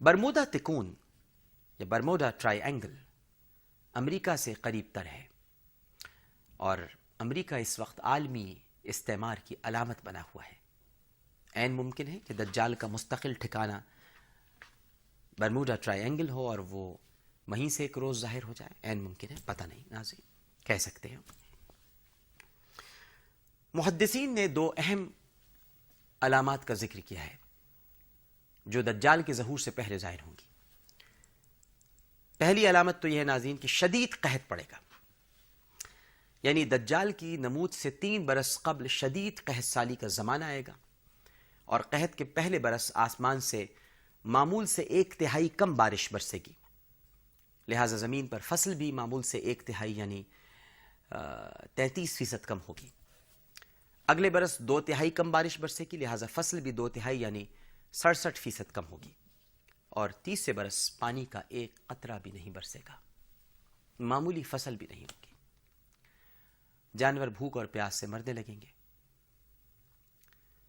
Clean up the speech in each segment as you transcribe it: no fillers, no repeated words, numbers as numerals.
Bermuda تکون یا Bermuda try angle امریکہ سے قریب تر ہے، اور امریکہ اس وقت عالمی استعمار کی علامت بنا ہوا ہے۔ عین ممکن ہے کہ دجال کا مستقل ٹھکانہ برمودا ٹرائی اینگل ہو اور وہ وہیں سے ایک روز ظاہر ہو جائے، عین ممکن ہے، پتہ نہیں، ناظرین کہہ سکتے ہیں۔ محدثین نے دو اہم علامات کا ذکر کیا ہے جو دجال کے ظہور سے پہلے ظاہر ہوں گی۔ پہلی علامت تو یہ ہے ناظرین کہ شدید قحط پڑے گا، یعنی دجال کی نمود سے 3 برس قبل شدید قحط سالی کا زمانہ آئے گا، اور قحط کے پہلے برس آسمان سے معمول سے 1/3 کم بارش برسے گی، لہٰذا زمین پر فصل بھی معمول سے 1/3 یعنی 33% کم ہوگی۔ اگلے برس 2/3 کم بارش برسے گی، لہٰذا فصل بھی 2/3 یعنی 67% کم ہوگی، اور تیسرے برس پانی کا ایک قطرہ بھی نہیں برسے گا، معمولی فصل بھی نہیں ہوگی، جانور بھوک اور پیاس سے مرنے لگیں گے،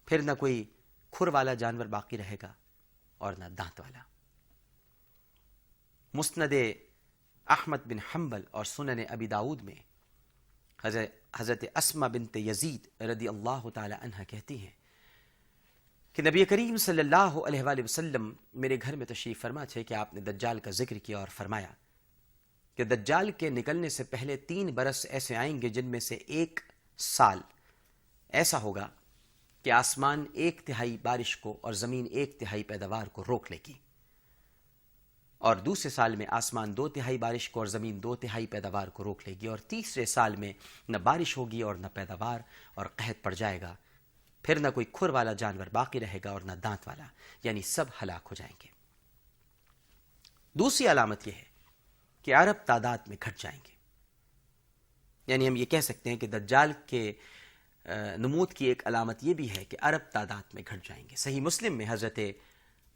پھر نہ کوئی کھر والا جانور باقی رہے گا اور نہ دانت والا۔ مسند احمد بن حنبل اور سنن ابی داؤد میں حضرت اسماء بنت یزید رضی اللہ تعالی عنہ کہتی ہیں کہ نبی کریم صلی اللہ علیہ وآلہ وسلم میرے گھر میں تشریف فرما تھے کہ آپ نے دجال کا ذکر کیا اور فرمایا کہ دجال کے نکلنے سے پہلے 3 برس ایسے آئیں گے جن میں سے 1 سال ایسا ہوگا کہ آسمان 1/3 بارش کو اور زمین 1/3 پیداوار کو روک لے گی، اور دوسرے سال میں آسمان 2/3 بارش کو اور زمین 2/3 پیداوار کو روک لے گی، اور تیسرے سال میں نہ بارش ہوگی اور نہ پیداوار، اور قحط پڑ جائے گا، پھر نہ کوئی کھر والا جانور باقی رہے گا اور نہ دانت والا، یعنی سب ہلاک ہو جائیں گے۔ دوسری علامت یہ ہے کہ عرب تعداد میں گھٹ جائیں گے، یعنی ہم یہ کہہ سکتے ہیں کہ دجال کے نمود کی ایک علامت یہ بھی ہے کہ عرب تعداد میں گھٹ جائیں گے۔ صحیح مسلم میں حضرت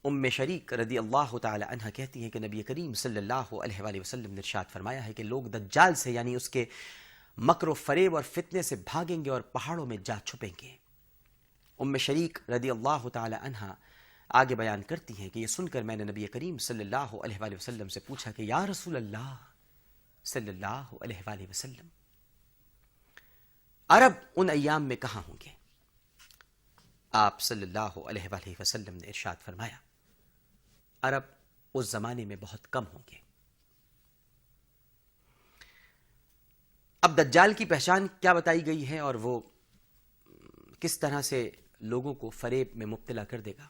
ام شریک رضی اللہ تعالی عنہ کہتی ہیں کہ نبی کریم صلی اللہ علیہ وآلہ وسلم نے ارشاد فرمایا ہے کہ لوگ دجال سے یعنی اس کے مکر و فریب اور فتنے سے بھاگیں گے اور پہاڑوں میں جا چھپیں گے۔ ام شریک رضی اللہ تعالی عنہ آگے بیان کرتی ہیں کہ یہ سن کر میں نے نبی کریم صلی اللہ علیہ وآلہ وسلم سے پوچھا کہ یا رسول اللہ صلی اللہ علیہ وآلہ وسلم، عرب ان ایام میں کہاں ہوں گے؟ آپ صلی اللہ علیہ وآلہ وسلم نے ارشاد فرمایا عرب اس زمانے میں بہت کم ہوں گے۔ اب دجال کی پہچان کیا بتائی گئی ہے اور وہ کس طرح سے لوگوں کو فریب میں مبتلا کر دے گا،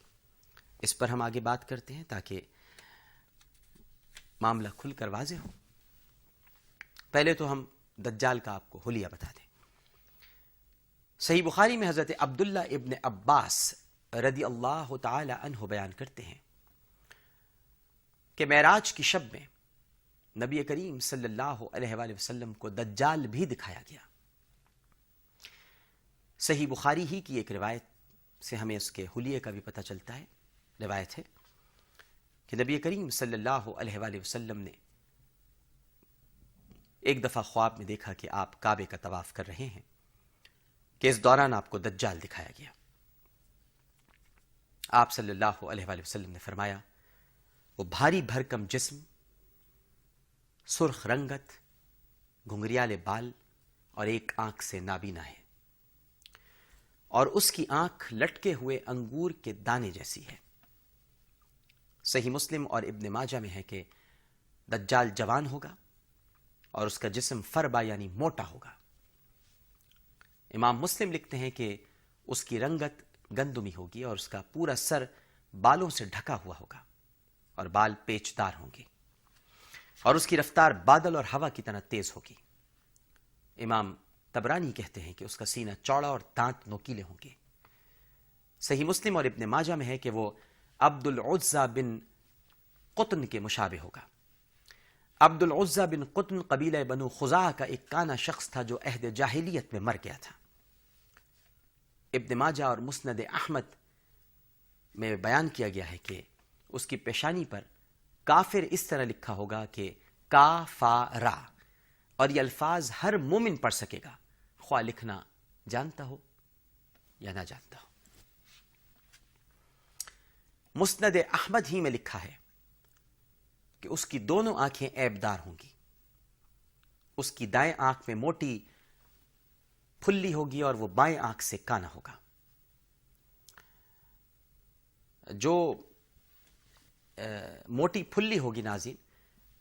اس پر ہم آگے بات کرتے ہیں تاکہ معاملہ کھل کر واضح ہو۔ پہلے تو ہم دجال کا آپ کو حلیہ بتا دیں۔ صحیح بخاری میں حضرت عبداللہ ابن عباس رضی اللہ تعالی عنہ بیان کرتے ہیں کہ معراج کی شب میں نبی کریم صلی اللہ علیہ وآلہ وسلم کو دجال بھی دکھایا گیا۔ صحیح بخاری ہی کی ایک روایت سے ہمیں اس کے حلیے کا بھی پتہ چلتا ہے۔ روایت ہے کہ نبی کریم صلی اللہ علیہ وآلہ وسلم نے ایک دفعہ خواب میں دیکھا کہ آپ کعبے کا طواف کر رہے ہیں کہ اس دوران آپ کو دجال دکھایا گیا۔ آپ صلی اللہ علیہ وآلہ وسلم نے فرمایا وہ بھاری بھرکم جسم، سرخ رنگت، گھنگریالے بال اور ایک آنکھ سے نابینا ہے، اور اس کی آنکھ لٹکے ہوئے انگور کے دانے جیسی ہے۔ صحیح مسلم اور ابن ماجہ میں ہے کہ دجال جوان ہوگا اور اس کا جسم فربا یعنی موٹا ہوگا۔ امام مسلم لکھتے ہیں کہ اس کی رنگت گندمی ہوگی اور اس کا پورا سر بالوں سے ڈھکا ہوا ہوگا اور بال پیچدار ہوں گے، اور اس کی رفتار بادل اور ہوا کی طرح تیز ہوگی۔ امام طبرانی کہتے ہیں کہ اس کا سینہ چوڑا اور دانت نوکیلے ہوں گے۔ صحیح مسلم اور ابن ماجہ میں ہے کہ وہ عبد العزہ بن قطن کے مشابہ ہوگا۔ عبد العزہ بن قطن قبیلہ بنو خزاعہ کا ایک کانا شخص تھا جو عہد جاہلیت میں مر گیا تھا۔ ابن ماجہ اور مسند احمد میں بیان کیا گیا ہے کہ اس کی پیشانی پر کافر اس طرح لکھا ہوگا کہ کافارا، اور یہ الفاظ ہر مومن پڑھ سکے گا، خواہ لکھنا جانتا ہو یا نہ جانتا ہو۔ مسند احمد ہی میں لکھا ہے کہ اس کی دونوں آنکھیں عیبدار ہوں گی. اس کی دائیں آنکھ میں موٹی پھلی ہوگی اور وہ بائیں آنکھ سے کانا ہوگا. جو موٹی پھلی ہوگی ناظرین،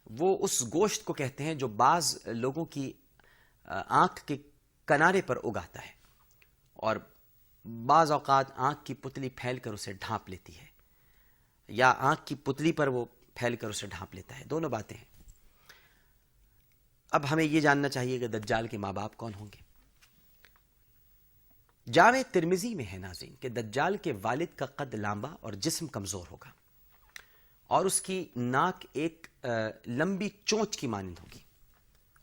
وہ اس گوشت کو کہتے ہیں جو بعض لوگوں کی آنکھ کے کنارے پر اگاتا ہے، اور بعض اوقات آنکھ کی پتلی پھیل کر اسے ڈھانپ لیتی ہے، یا آنکھ کی پتلی پر وہ پھیل کر اسے ڈھانپ لیتا ہے. دونوں باتیں ہیں. اب ہمیں یہ جاننا چاہیے کہ دجال کے ماں باپ کون ہوں گے. جامع ترمذی میں ہے ناظرین کہ دجال کے والد کا قد لامبا اور جسم کمزور ہوگا، اور اس کی ناک ایک لمبی چونچ کی مانند ہوگی،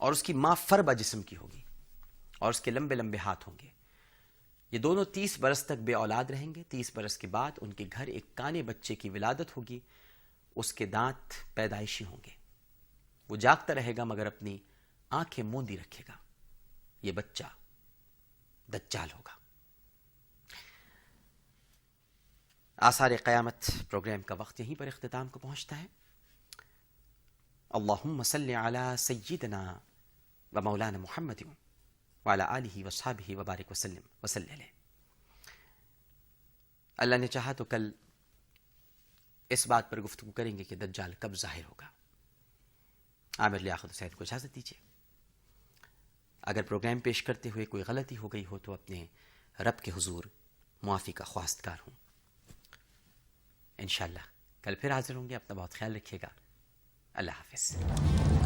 اور اس کی ماں فربا جسم کی ہوگی، اور اس کے لمبے لمبے ہاتھ ہوں گے. یہ دونوں 30 برس تک بے اولاد رہیں گے. 30 برس کے بعد ان کے گھر ایک کانے بچے کی ولادت ہوگی. اس کے دانت پیدائشی ہوں گے. وہ جاگتا رہے گا مگر اپنی آنکھیں موندی رکھے گا. یہ بچہ دجال ہوگا. آثار قیامت پروگرام کا وقت یہیں پر اختتام کو پہنچتا ہے. اللہم صلی علی سیدنا و مولانا محمد وعلی آلہ وصحبہ وبارک وسلم وصلی علیہ. اللہ نے چاہا تو کل اس بات پر گفتگو کریں گے کہ دجال کب ظاہر ہوگا. عامر لیاقت حسین کو اجازت دیجیے. اگر پروگرام پیش کرتے ہوئے کوئی غلطی ہو گئی ہو تو اپنے رب کے حضور معافی کا خواستگار ہوں. انشاءاللہ کل پھر حاضر ہوں گے. اپنا بہت خیال رکھیے گا. اللہ حافظ.